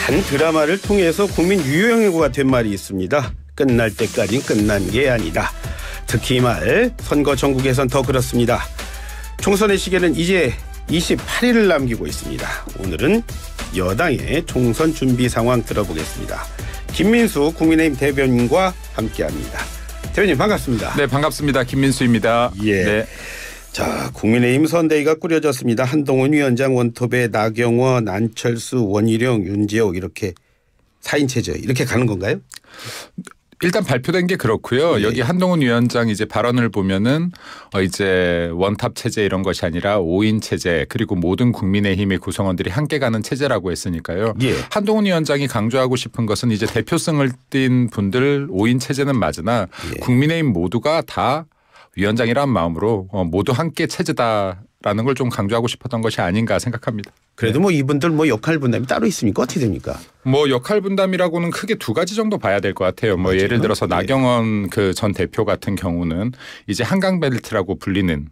한 드라마를 통해서 국민 유행어가 된 말이 있습니다. 끝날 때까지 끝난 게 아니다. 특히 이 말 선거 전국에선 더 그렇습니다. 총선의 시계는 이제 28일을 남기고 있습니다. 오늘은 여당의 총선 준비 상황 들어보겠습니다. 김민수 국민의힘 대변인과 함께합니다. 대변인 반갑습니다. 네, 반갑습니다. 김민수입니다. 예. 네. 자, 국민의힘 선대위가 꾸려졌습니다. 한동훈 위원장, 원톱에 나경원, 안철수, 원희룡, 윤지옥 이렇게 4인 체제 이렇게 가는 건가요? 일단 발표된 게 그렇고요. 네. 여기 한동훈 위원장 이제 발언을 보면은 이제 원탑 체제 이런 것이 아니라 5인 체제 그리고 모든 국민의힘의 구성원들이 함께 가는 체제라고 했으니까요. 예. 한동훈 위원장이 강조하고 싶은 것은 이제 대표성을 띈 분들 5인 체제는 맞으나 예. 국민의힘 모두가 다 위원장이란 마음으로 모두 함께 체제다라는 걸 좀 강조하고 싶었던 것이 아닌가 생각합니다. 그래도 뭐 이분들 뭐 역할 분담이 따로 있습니까? 어떻게 됩니까? 뭐 역할 분담이라고는 크게 두 가지 정도 봐야 될 것 같아요. 뭐 예를 들어서 나경원 그 전 대표 같은 경우는 이제 한강벨트라고 불리는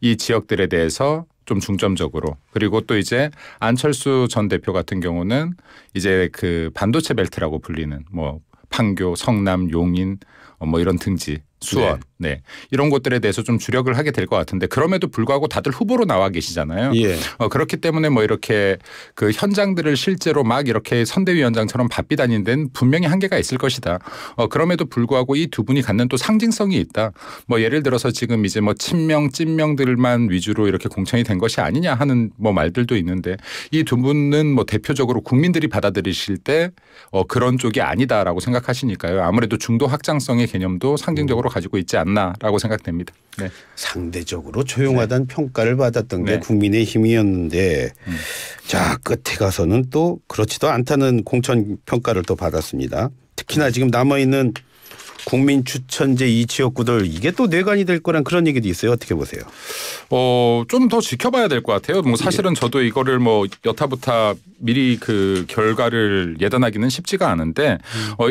이 지역들에 대해서 좀 중점적으로, 그리고 또 이제 안철수 전 대표 같은 경우는 이제 그 반도체 벨트라고 불리는 뭐 판교, 성남, 용인 뭐 이런 등지, 수원, 이런 곳들에 대해서 좀 주력을 하게 될 것 같은데, 그럼에도 불구하고 다들 후보로 나와 계시잖아요. 예. 그렇기 때문에 뭐 이렇게 그 현장들을 실제로 막 이렇게 선대위원장처럼 바삐 다니는 데는 분명히 한계가 있을 것이다. 그럼에도 불구하고 이 두 분이 갖는 또 상징성이 있다. 뭐 예를 들어서 지금 이제 뭐 친명, 찐명들만 위주로 이렇게 공천이 된 것이 아니냐 하는 뭐 말들도 있는데, 이 두 분은 뭐 대표적으로 국민들이 받아들이실 때 그런 쪽이 아니다라고 생각하시니까요. 아무래도 중도 확장성의 개념도 상징적으로 가지고 있지 않나라고 생각됩니다. 네. 상대적으로 조용하다는 평가를 받았던 게 국민의힘이었는데 자, 끝에 가서는 또 그렇지도 않다는 공천 평가를 또 받았습니다. 특히나 지금 남아있는 국민 추천제 이 지역구들 이게 또 뇌관이 될 거란 그런 얘기도 있어요. 어떻게 보세요? 좀 더 지켜봐야 될 것 같아요. 뭐 사실은 저도 이거를 뭐 여타부타 미리 그 결과를 예단하기는 쉽지가 않은데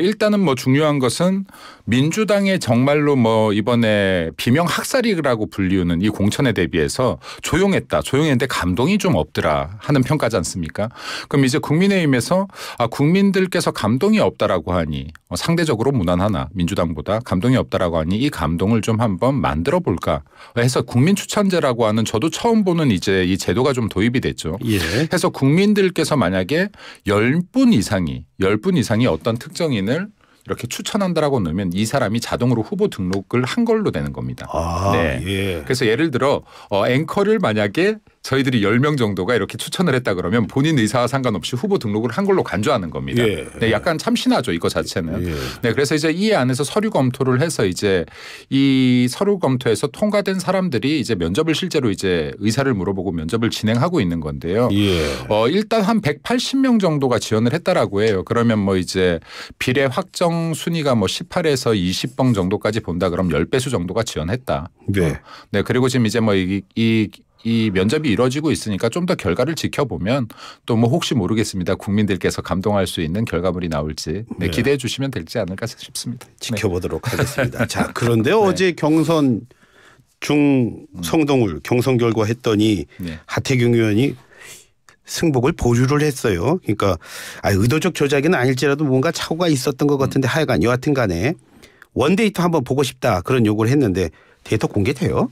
일단은 뭐 중요한 것은 민주당의 정말로 뭐 이번에 비명 학살이라고 불리우는 이 공천에 대비해서 조용했는데 감동이 좀 없더라 하는 평가지 않습니까? 그럼 이제 국민의힘에서 국민들께서 감동이 없다라고 하니 상대적으로 무난하나 민주당보다 감동이 없다라고 하니 이 감동을 좀 한번 만들어 볼까 해서 국민 추천제라고 하는, 저도 처음 보는 이제 이 제도가 좀 도입이 됐죠. 예. 해서 국민들께서 만약에 10분 이상이 어떤 특정인을 이렇게 추천한다라고 넣으면 이 사람이 자동으로 후보 등록을 한 걸로 되는 겁니다. 예. 그래서 예를 들어 앵커를 만약에 저희들이 10명 정도가 이렇게 추천을 했다 그러면 본인 의사와 상관없이 후보 등록을 한 걸로 간주하는 겁니다. 약간 참신하죠, 이거 자체는. 그래서 이제 이 안에서 서류 검토를 해서 이제 이 서류 검토에서 통과된 사람들이 이제 면접을 실제로 이제 의사를 물어보고 면접을 진행하고 있는 건데요. 일단 한 180명 정도가 지원을 했다라고 해요. 그러면 뭐 이제 비례 확정 순위가 뭐 18에서 20번 정도까지 본다 그럼 10배수 정도가 지원했다. 그리고 지금 이제 뭐 이 면접이 이루어지고 있으니까 좀 더 결과를 지켜보면 또 뭐 혹시 모르겠습니다. 국민들께서 감동할 수 있는 결과물이 나올지 기대해 주시면 될지 않을까 싶습니다. 지켜보도록 하겠습니다. 자, 그런데 어제 경선 중성동을 경선 결과 했더니 하태경 의원이 승복을 보류를 했어요. 그러니까 의도적 조작은 아닐지라도 뭔가 착오가 있었던 것 같은데 하여간 여하튼 간에 원데이터 한번 보고 싶다 그런 요구를 했는데 데이터 공개돼요?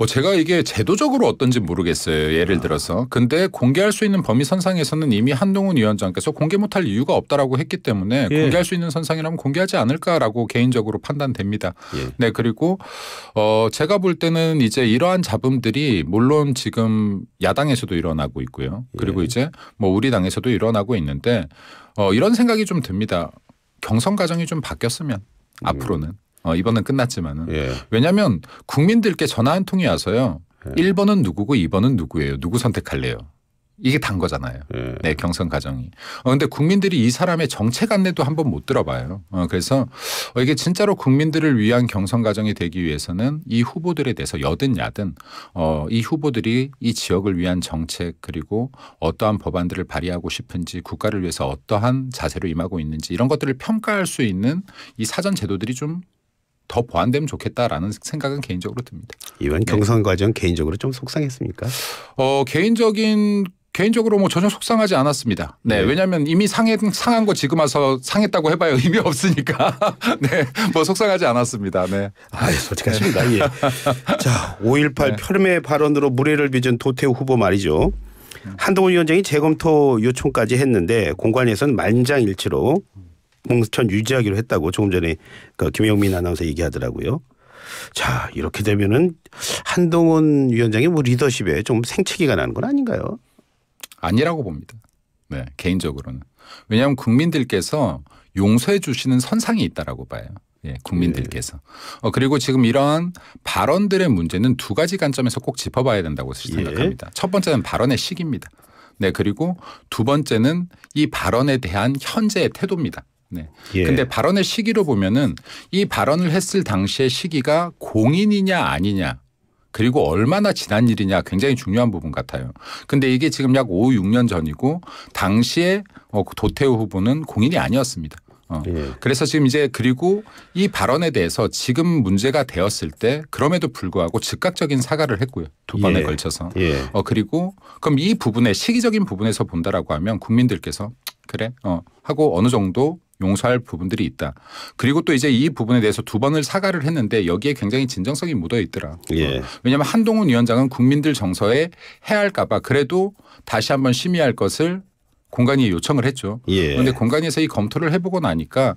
제가 이게 제도적으로 어떤지 모르겠어요. 예를 들어서. 근데 공개할 수 있는 범위 선상에서는 이미 한동훈 위원장께서 공개 못할 이유가 없다라고 했기 때문에 공개할 수 있는 선상이라면 공개하지 않을까라고 개인적으로 판단됩니다. 그리고 제가 볼 때는 이제 이러한 잡음들이 물론 지금 야당에서도 일어나고 있고요. 그리고 이제 뭐 우리 당에서도 일어나고 있는데 이런 생각이 좀 듭니다. 경선 과정이 좀 바뀌었으면 앞으로는. 이번은 끝났지만은. 왜냐하면 국민들께 전화 한 통이 와서요. 1번은 누구고 2번은 누구예요. 누구 선택할래요. 이게 단 거잖아요. 경선 과정이. 그런데 국민들이 이 사람의 정책 안내도 한번 못 들어봐요. 그래서 이게 진짜로 국민들을 위한 경선 과정이 되기 위해서는 이 후보들에 대해서 여든 야든 이 후보들이 이 지역을 위한 정책 그리고 어떠한 법안들을 발의하고 싶은지 국가를 위해서 어떠한 자세로 임하고 있는지 이런 것들을 평가할 수 있는 이 사전 제도들이 좀 더 보완되면 좋겠다라는 생각은 개인적으로 듭니다. 이번 경선 과정 개인적으로 좀 속상했습니까? 개인적인 개인적으로 뭐 전혀 속상하지 않았습니다. 네, 왜냐하면 이미 상한 거 지금 와서 상했다고 해봐야 의미 없으니까. 네, 뭐 속상하지 않았습니다. 네. 아, 솔직하십니다. 예. 자, 5.18 폄훼 발언으로 물의를 빚은 도태우 후보 말이죠. 한동훈 위원장이 재검토 요청까지 했는데 공관위에서는 만장일치로 공천 유지하기로 했다고 조금 전에 그 김영민 아나운서 얘기하더라고요. 자, 이렇게 되면은 한동훈 위원장의 뭐 리더십에 좀 생채기가 나는 건 아닌가요? 아니라고 봅니다. 네, 개인적으로는. 왜냐하면 국민들께서 용서해 주시는 선상이 있다라고 봐요. 예, 국민들께서. 그리고 지금 이러한 발언들의 문제는 두 가지 관점에서 꼭 짚어봐야 된다고 생각합니다. 첫 번째는 발언의 시기입니다. 네, 그리고 두 번째는 이 발언에 대한 현재의 태도입니다. 네. 근데 발언의 시기로 보면은 이 발언을 했을 당시의 시기가 공인이냐 아니냐 그리고 얼마나 지난 일이냐 굉장히 중요한 부분 같아요. 근데 이게 지금 약 5, 6년 전이고 당시에 도태우 후보는 공인이 아니었습니다. 그래서 지금 이제 그리고 이 발언에 대해서 지금 문제가 되었을 때 그럼에도 불구하고 즉각적인 사과를 했고요. 두 번에 걸쳐서. 그리고 그럼 이 부분에 시기적인 부분에서 본다라고 하면 국민들께서 그래 하고 어느 정도 용서할 부분들이 있다. 그리고 또 이제 이 부분에 대해서 두 번을 사과를 했는데 여기에 굉장히 진정성이 묻어 있더라. 왜냐하면 한동훈 위원장은 국민들 정서에 해할까 봐 그래도 다시 한번 심의할 것을 공관위에 요청을 했죠. 그런데 공관위에서 이 검토를 해보고 나니까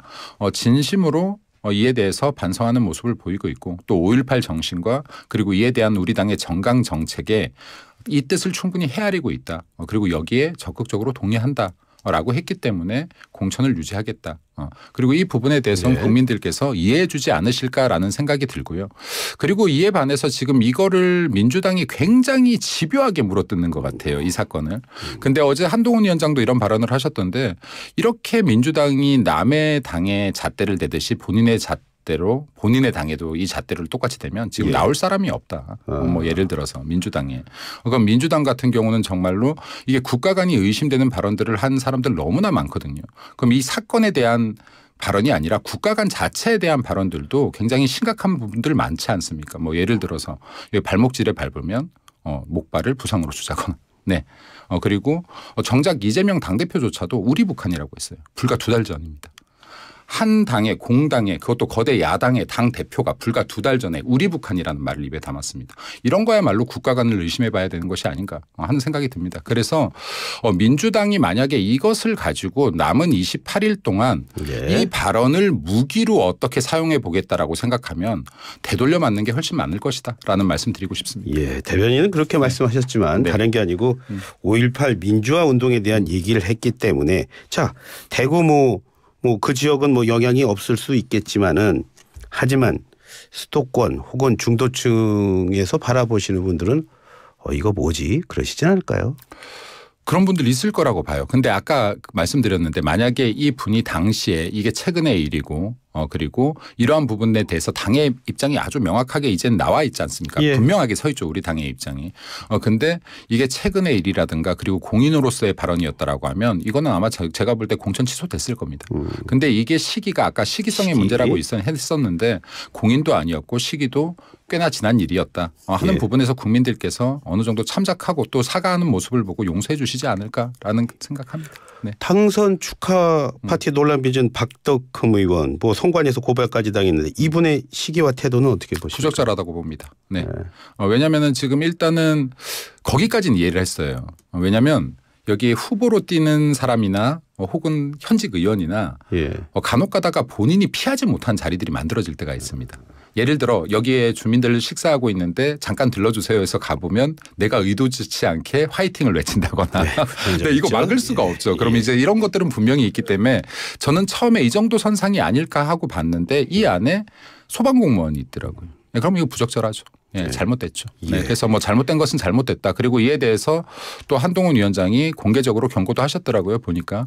진심으로 이에 대해서 반성하는 모습을 보이고 있고 또 5.18 정신과 그리고 이에 대한 우리 당의 정강 정책에 이 뜻을 충분히 헤아리고 있다. 그리고 여기에 적극적으로 동의한다. 라고 했기 때문에 공천을 유지하겠다. 그리고 이 부분에 대해서는 국민들께서 이해해 주지 않으실까라는 생각이 들고요. 그리고 이에 반해서 지금 이거를 민주당이 굉장히 집요하게 물어뜯는 것 같아요. 이 사건을. 근데 어제 한동훈 위원장도 이런 발언을 하셨던데 이렇게 민주당이 남의 당의 잣대를 대듯이 본인의 잣대로 본인의 당에도 이 잣대를 똑같이 대면 지금 나올 사람이 없다. 뭐 예를 들어서 민주당에. 그럼 민주당 같은 경우는 정말로 이게 국가 간이 의심되는 발언들을 한 사람들 너무나 많거든요. 그럼 이 사건에 대한 발언이 아니라 국가 간 자체에 대한 발언들도 굉장히 심각한 부분들 많지 않습니까? 뭐 예를 들어서 발목질에 밟으면 목발을 부상으로 주자거나. 네. 그리고 정작 이재명 당대표조차도 우리 북한이라고 했어요. 불과 2달 전입니다. 한 당의 공당의 그것도 거대 야당의 당 대표가 불과 2달 전에 우리 북한이라는 말을 입에 담았습니다. 이런 거야말로 국가 간을 의심해 봐야 되는 것이 아닌가 하는 생각이 듭니다. 그래서 민주당이 만약에 이것을 가지고 남은 28일 동안 이 발언을 무기로 어떻게 사용해 보겠다라고 생각하면 되돌려 맞는 게 훨씬 많을 것이다 라는 말씀 드리고 싶습니다. 예, 대변인은 그렇게 말씀하셨지만 다른 게 아니고 5.18 민주화 운동에 대한 얘기를 했기 때문에 자 대구 뭐 그 지역은 뭐 영향이 없을 수 있겠지만은 하지만 수도권 혹은 중도층에서 바라보시는 분들은 이거 뭐지 그러시진 않을까요? 그런 분들 있을 거라고 봐요. 근데 아까 말씀드렸는데 만약에 이 분이 당시에 이게 최근의 일이고 그리고 이러한 부분에 대해서 당의 입장이 아주 명확하게 이제는 나와 있지 않습니까? 분명하게 서 있죠. 우리 당의 입장이. 근데 이게 최근의 일이라든가 그리고 공인으로서의 발언이었다라고 하면 이거는 아마 제가 볼 때 공천 취소됐을 겁니다. 근데 이게 시기가 아까 시기성의 문제라고 했었는데 공인도 아니었고 시기도 꽤나 지난 일이었다 하는 부분에서 국민들께서 어느 정도 참작하고 또 사과하는 모습을 보고 용서해 주시지 않을까라는 생각합니다. 네. 당선 축하 파티 논란 빚은 박덕흠 의원 뭐 선관위에서 고발까지 당했는데 이분의 시기와 태도는 어떻게 보십니까? 부적절하다고 봅니다. 네. 왜냐하면 지금 일단은 거기까지는 이해를 했어요. 왜냐하면 여기 후보로 뛰는 사람이나 혹은 현직 의원이나 간혹 가다가 본인이 피하지 못한 자리들이 만들어질 때가 있습니다. 예를 들어 여기에 주민들 식사하고 있는데 잠깐 들러주세요 해서 가보면 내가 의도치 않게 화이팅을 외친다거나 근데 이거 막을 수가 없죠. 그럼 이제 이런 것들은 분명히 있기 때문에 저는 처음에 이 정도 선상이 아닐까 하고 봤는데 이 안에 소방공무원이 있더라고요. 그럼 이거 부적절하죠. 잘못됐죠. 그래서 뭐 잘못된 것은 잘못됐다. 그리고 이에 대해서 또 한동훈 위원장이 공개적으로 경고도 하셨더라고요. 보니까.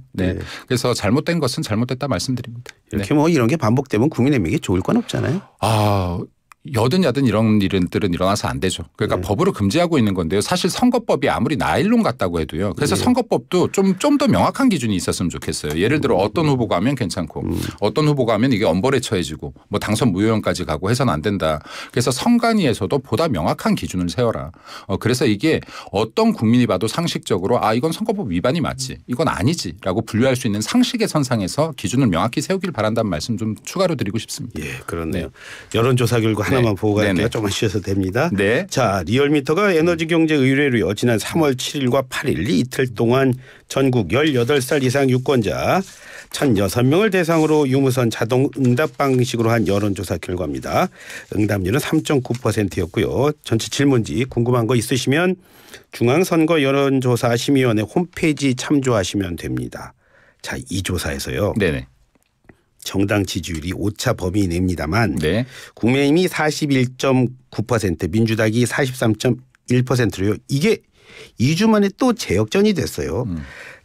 그래서 잘못된 것은 잘못됐다 말씀드립니다. 이렇게 뭐 이런 게 반복되면 국민의힘에게 좋을 건 없잖아요. 여든 야든 이런 일들은 일어나서 안 되죠. 그러니까 법으로 금지하고 있는 건데요. 사실 선거법이 아무리 나일론 같다고 해도요. 그래서 선거법도 좀 더 명확한 기준이 있었으면 좋겠어요. 예를 들어 어떤 후보가 하면 괜찮고 어떤 후보가 하면 이게 엄벌에 처해지고 뭐 당선 무효형까지 가고 해서는 안 된다. 그래서 선관위에서도 보다 명확한 기준을 세워라. 그래서 이게 어떤 국민이 봐도 상식적으로 아 이건 선거법 위반이 맞지 이건 아니지라고 분류할 수 있는 상식의 선상에서 기준을 명확히 세우길 바란다는 말씀 좀 추가로 드리고 싶습니다. 예, 그렇네요. 여론조사 결과 하나만 보고 갈게요. 조금만 쉬어서 됩니다. 네. 자, 리얼미터가 에너지경제 의뢰로요. 지난 3월 7일과 8일 이틀 동안 전국 18살 이상 유권자 1,006명을 대상으로 유무선 자동 응답 방식으로 한 여론조사 결과입니다. 응답률은 3.9%였고요. 전체 질문지 궁금한 거 있으시면 중앙선거 여론조사 심의위원회 홈페이지 참조하시면 됩니다. 자, 이 조사에서요. 네네. 정당 지지율이 오차 범위 내입니다만 네. 국민의힘이 41.9% 민주당이 43.1%로요. 이게 2주 만에 또 재역전이 됐어요.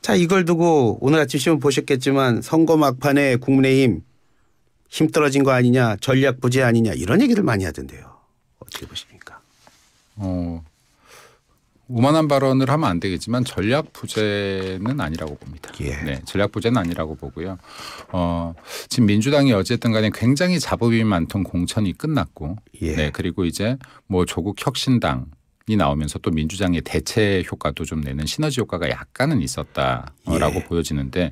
자, 이걸 두고 오늘 아침 신문 보셨겠지만 선거 막판에 국민의힘 힘 떨어진 거 아니냐 전략 부재 아니냐 이런 얘기를 많이 하던데요. 어떻게 보십니까? 오만한 발언을 하면 안 되겠지만 전략 부재는 아니라고 봅니다. 예. 네, 전략 부재는 아니라고 보고요. 지금 민주당이 어쨌든 간에 굉장히 자부심이 많던 공천이 끝났고 예. 네, 그리고 이제 뭐 조국 혁신당 이 나오면서 또 민주당의 대체 효과도 좀 내는 시너지 효과가 약간은 있었다라고 보여지는데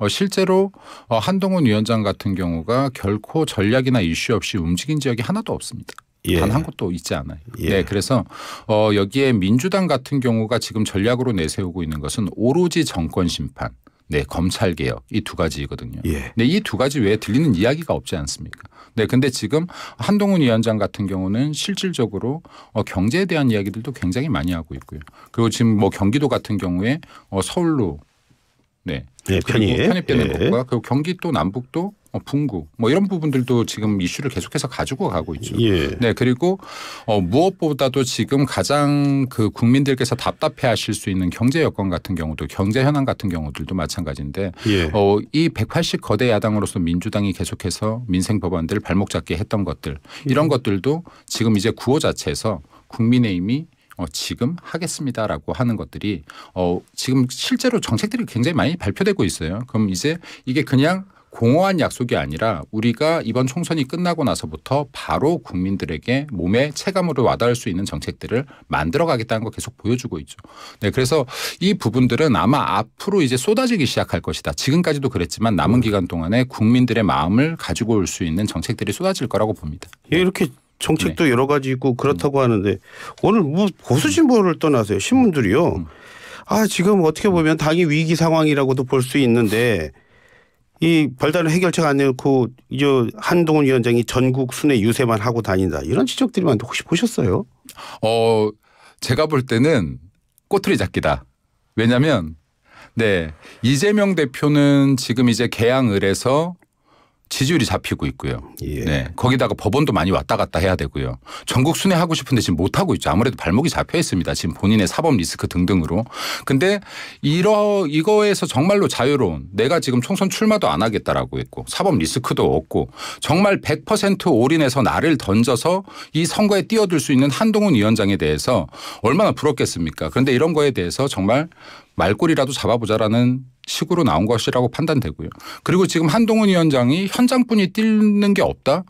실제로 한동훈 위원장 같은 경우가 결코 전략이나 이슈 없이 움직인 지역이 하나도 없습니다. 예. 단 한 곳도 있지 않아요. 예. 네, 그래서 여기에 민주당 같은 경우가 지금 전략으로 내세우고 있는 것은 오로지 정권 심판, 네, 검찰 개혁 이 두 가지거든요. 예. 네, 이 두 가지 외에 들리는 이야기가 없지 않습니까? 네, 근데 지금 한동훈 위원장 같은 경우는 실질적으로 경제에 대한 이야기들도 굉장히 많이 하고 있고요. 그리고 지금 뭐 경기도 같은 경우에 서울로 네, 편입되는 것과 그리고 경기도 남북도 북구 뭐 이런 부분들도 지금 이슈를 계속해서 가지고 가고 있죠. 예. 네, 그리고 무엇보다도 지금 가장 그 국민들께서 답답해하실 수 있는 경제 여건 같은 경우도 경제 현안 같은 경우들도 마찬가지인데 예. 이 180 거대 야당으로서 민주당이 계속해서 민생 법안들 발목 잡게 했던 것들 이런 것들도 지금 이제 구호 자체에서 국민의힘이 지금 하겠습니다라고 하는 것들이 지금 실제로 정책들이 굉장히 많이 발표되고 있어요. 그럼 이제 이게 그냥 공허한 약속이 아니라 우리가 이번 총선이 끝나고 나서부터 바로 국민들에게 몸에 체감으로 와닿을 수 있는 정책들을 만들어가겠다는 거 계속 보여주고 있죠. 네, 그래서 이 부분들은 아마 앞으로 이제 쏟아지기 시작할 것이다. 지금까지도 그랬지만 남은 기간 동안에 국민들의 마음을 가지고 올 수 있는 정책들이 쏟아질 거라고 봅니다. 예, 이렇게 정책도 여러 가지 있고 그렇다고 하는데 오늘 뭐 보수 진보를 떠나서요. 신문들이요. 아, 지금 어떻게 보면 당이 위기 상황이라고도 볼 수 있는데 이 별다른 해결책 안 내놓고 이제 한동훈 위원장이 전국 순회 유세만 하고 다닌다. 이런 지적들이 많은데 혹시 보셨어요? 제가 볼 때는 꼬투리 잡기다. 왜냐하면 네, 이재명 대표는 지금 이제 개항을 해서 지지율이 잡히고 있고요. 예. 네, 거기다가 법원도 많이 왔다 갔다 해야 되고요. 전국 순회하고 싶은데 지금 못하고 있죠. 아무래도 발목이 잡혀 있습니다. 지금 본인의 사법 리스크 등등으로. 근데 이거에서 정말로 자유로운 내가 지금 총선 출마도 안 하겠다라고 했고 사법 리스크도 없고 정말 100% 올인해서 나를 던져서 이 선거에 뛰어들 수 있는 한동훈 위원장에 대해서 얼마나 부럽겠습니까? 그런데 이런 거에 대해서 정말 말꼬리라도 잡아보자라는 식으로 나온 것이라고 판단되고요. 그리고 지금 한동훈 위원장이 현장뿐이 뛰는 게 없다?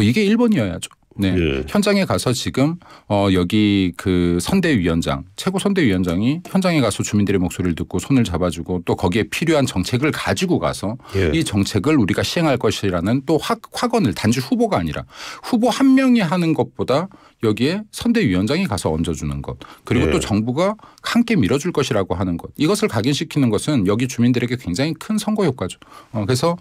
이게 1번이어야죠. 네. 예. 현장에 가서 지금 여기 그 선대위원장 최고 선대위원장이 현장에 가서 주민들의 목소리를 듣고 손을 잡아주고 또 거기에 필요한 정책을 가지고 가서 예. 이 정책을 우리가 시행할 것이라는 또 확언을 단지 후보가 아니라 후보 한 명이 하는 것보다 여기에 선대위원장이 가서 얹어주는 것 그리고 예. 또 정부가 함께 밀어줄 것이라고 하는 것 이것을 각인시키는 것은 여기 주민들에게 굉장히 큰 선거 효과죠. 그래서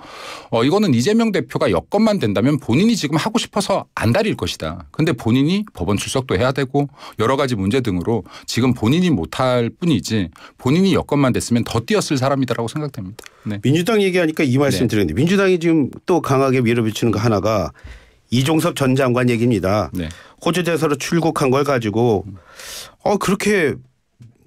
이거는 이재명 대표가 여건만 된다면 본인이 지금 하고 싶어서 안 다릴 것이다. 그런데 본인이 법원 출석도 해야 되고 여러 가지 문제 등으로 지금 본인이 못할 뿐이지 본인이 여건만 됐으면 더 뛰었을 사람이다라고 생각됩니다. 네. 민주당 얘기하니까 이 말씀 드렸는데 민주당이 지금 또 강하게 밀어붙이는 거 하나가 이종섭 전 장관 얘기입니다. 네. 호주 대사로 출국한 걸 가지고 그렇게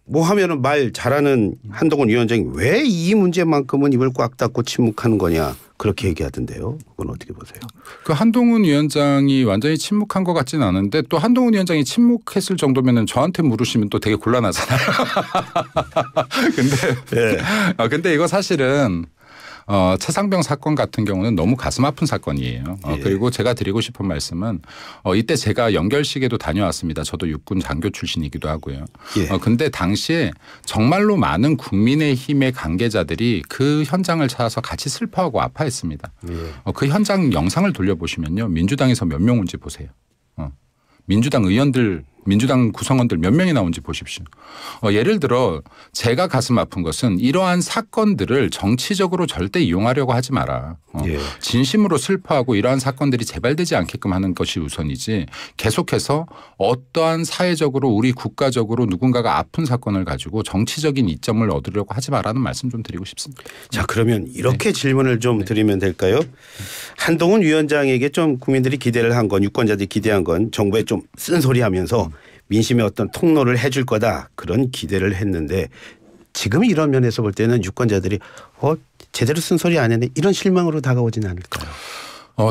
뭐 하면은 말 잘하는 한동훈 위원장이 왜 이 문제만큼은 입을 꽉 닫고 침묵하는 거냐 그렇게 얘기하던데요. 그건 어떻게 보세요? 그 한동훈 위원장이 완전히 침묵한 것 같지는 않은데 또 한동훈 위원장이 침묵했을 정도면은 저한테 물으시면 또 되게 곤란하잖아요. 근데 이거 사실은 최상병 사건 같은 경우는 너무 가슴 아픈 사건이에요. 그리고 제가 드리고 싶은 말씀은 이때 제가 연결식에도 다녀왔습니다. 저도 육군 장교 출신이기도 하고요. 근데 당시에 정말로 많은 국민의힘의 관계자들이 그 현장을 찾아서 같이 슬퍼하고 아파했습니다. 그 현장 영상을 돌려보시면요. 민주당에서 몇 명 온지 보세요. 민주당 의원들 민주당 구성원들 몇 명이 나온지 보십시오. 예를 들어 제가 가슴 아픈 것은 이러한 사건들을 정치적으로 절대 이용하려고 하지 마라. 진심으로 슬퍼하고 이러한 사건들이 재발되지 않게끔 하는 것이 우선이지 계속해서 어떠한 사회적으로 우리 국가적으로 누군가가 아픈 사건을 가지고 정치적인 이점을 얻으려고 하지 마라는 말씀 좀 드리고 싶습니다. 자, 그러면 이렇게 질문을 좀 드리면 될까요? 한동훈 위원장에게 좀 국민들이 기대를 한 건 유권자들이 기대한 건 정부에 좀 쓴소리하면서 민심의 어떤 통로를 해줄 거다 그런 기대를 했는데 지금 이런 면에서 볼 때는 유권자들이 제대로 쓴소리 안 했네 이런 실망으로 다가오지는 않을까요?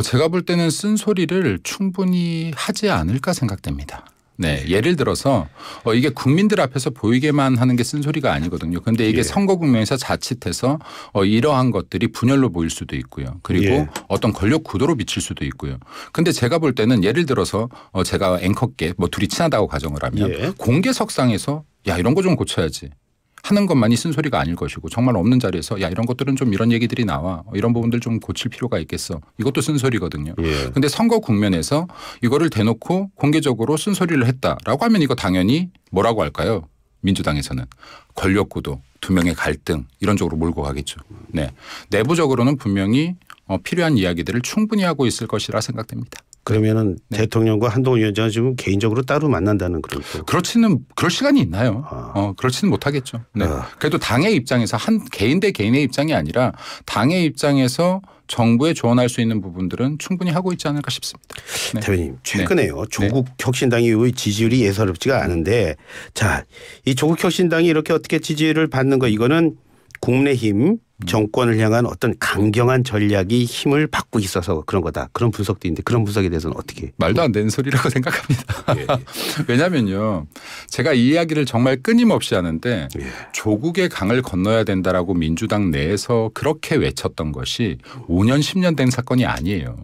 제가 볼 때는 쓴소리를 충분히 하지 않을까 생각됩니다. 네, 예를 들어서 이게 국민들 앞에서 보이게만 하는 게 쓴소리가 아니거든요. 그런데 이게 선거 국면에서 자칫해서 이러한 것들이 분열로 보일 수도 있고요. 그리고 어떤 권력 구도로 비칠 수도 있고요. 그런데 제가 볼 때는 예를 들어서 제가 앵커께 뭐 둘이 친하다고 가정을 하면 공개석상에서 야 이런 거 좀 고쳐야지 하는 것만이 쓴소리가 아닐 것이고 정말 없는 자리에서 야 이런 것들은 좀 이런 얘기들이 나와 이런 부분들 좀 고칠 필요가 있겠어 이것도 쓴소리거든요. 그런데 선거 국면에서 이거를 대놓고 공개적으로 쓴소리를 했다라고 하면 이거 당연히 뭐라고 할까요? 민주당에서는 권력구도 두 명의 갈등 이런 쪽으로 몰고 가겠죠. 네, 내부적으로는 분명히 필요한 이야기들을 충분히 하고 있을 것이라 생각됩니다. 그러면은 대통령과 한동훈 위원장은 지금 개인적으로 따로 만난다는 그런. 그럴 시간이 있나요? 그렇지는 못하겠죠. 네. 그래도 당의 입장에서 한 개인 대 개인의 입장이 아니라 당의 입장에서 정부에 조언할 수 있는 부분들은 충분히 하고 있지 않을까 싶습니다. 네. 대표님 최근에요. 조국 혁신당의 지지율이 예사롭지가 않은데 자, 이 조국 혁신당이 이렇게 어떻게 지지를 받는 거 이거는 국민의힘 정권을 향한 어떤 강경한 전략이 힘을 받고 있어서 그런 거다. 그런 분석도 있는데 그런 분석에 대해서는 어떻게? 말도 안 되는 소리라고 생각합니다. 왜냐하면요. 제가 이 이야기를 정말 끊임없이 하는데 조국의 강을 건너야 된다라고 민주당 내에서 그렇게 외쳤던 것이 5년 10년 된 사건이 아니에요.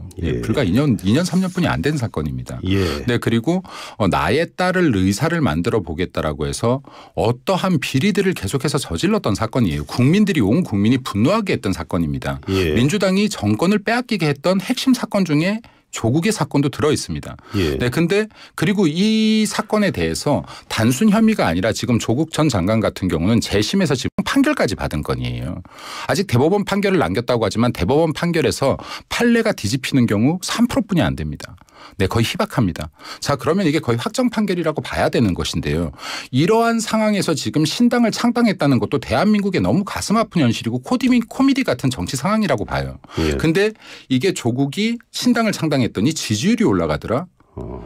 불과 2년 3년뿐이 안 된 사건입니다. 네, 그리고 나의 딸을 의사를 만들어 보겠다라고 해서 어떠한 비리들을 계속해서 저질렀던 사건이에요. 국민들이 온 국민이 분노하게 했던 사건입니다. 민주당이 정권을 빼앗기게 했던 핵심 사건 중에 조국의 사건도 들어 있습니다. 네, 근데 그리고 이 사건에 대해서 단순 혐의가 아니라 지금 조국 전 장관 같은 경우는 재심에서 지금 판결까지 받은 건이에요. 아직 대법원 판결을 남겼다고 하지만 대법원 판결에서 판례가 뒤집히는 경우 3%뿐이 안 됩니다. 네, 거의 희박합니다. 자, 그러면 이게 거의 확정 판결이라고 봐야 되는 것인데요. 이러한 상황에서 지금 신당을 창당했다는 것도 대한민국의 너무 가슴 아픈 현실이고 코미디 같은 정치 상황이라고 봐요. 근데 이게 조국이 신당을 창당했더니 지지율이 올라가더라?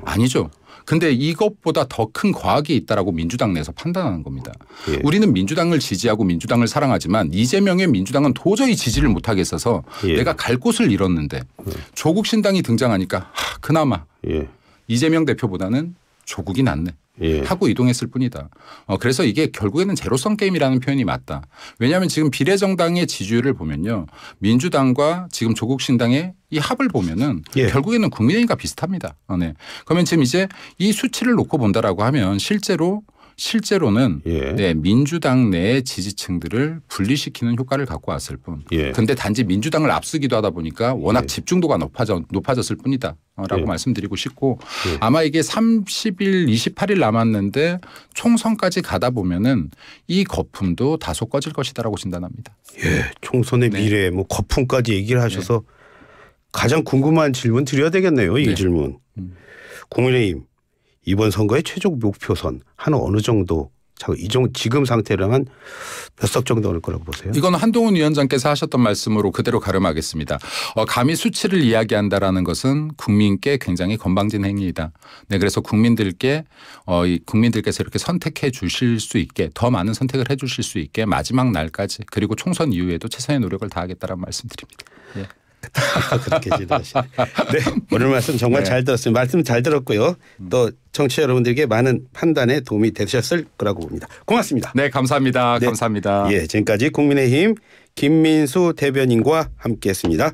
아니죠. 근데 이것보다 더 큰 과학이 있다라고 민주당 내에서 판단하는 겁니다. 우리는 민주당을 지지하고 민주당을 사랑하지만 이재명의 민주당은 도저히 지지를 못하겠어서 내가 갈 곳을 잃었는데 조국 신당이 등장하니까 그나마 이재명 대표보다는 조국이 낫네. 하고 이동했을 뿐이다. 그래서 이게 결국에는 제로섬 게임이라는 표현이 맞다. 왜냐하면 지금 비례정당의 지지율을 보면요. 민주당과 지금 조국 신당의 이 합을 보면은 결국에는 국민의힘과 비슷합니다. 네. 그러면 지금 이제 이 수치를 놓고 본다라고 하면 실제로는 네, 민주당 내의 지지층들을 분리시키는 효과를 갖고 왔을 뿐. 그런데 단지 민주당을 앞서기도 하다 보니까 워낙 집중도가 높아졌을 뿐이다. 라고 말씀드리고 싶고 아마 이게 30일 28일 남았는데 총선까지 가다 보면은 이 거품도 다소 꺼질 것이다라고 진단합니다. 총선의 미래 뭐 거품까지 얘기를 하셔서 가장 궁금한 질문 드려야 되겠네요. 이 질문. 국민의힘 이번 선거의 최종 목표선 한 어느 정도 지금 상태로는 몇 석 정도 올 거라고 보세요? 이건 한동훈 위원장께서 하셨던 말씀으로 그대로 가름하겠습니다. 감히 수치를 이야기한다라는 것은 국민께 굉장히 건방진 행위이다. 네, 그래서 국민들께서 이렇게 선택해 주실 수 있게 더 많은 선택을 해 주실 수 있게 마지막 날까지 그리고 총선 이후에도 최선의 노력을 다하겠다라는 말씀드립니다. 예. 그렇게 지도하시네. 네, 오늘 말씀 정말 잘 들었습니다. 말씀 잘 들었고요. 또 청취자 여러분들에게 많은 판단에 도움이 되셨을 거라고 봅니다. 고맙습니다. 네, 감사합니다. 네. 감사합니다. 예, 지금까지 국민의힘 김민수 대변인과 함께했습니다.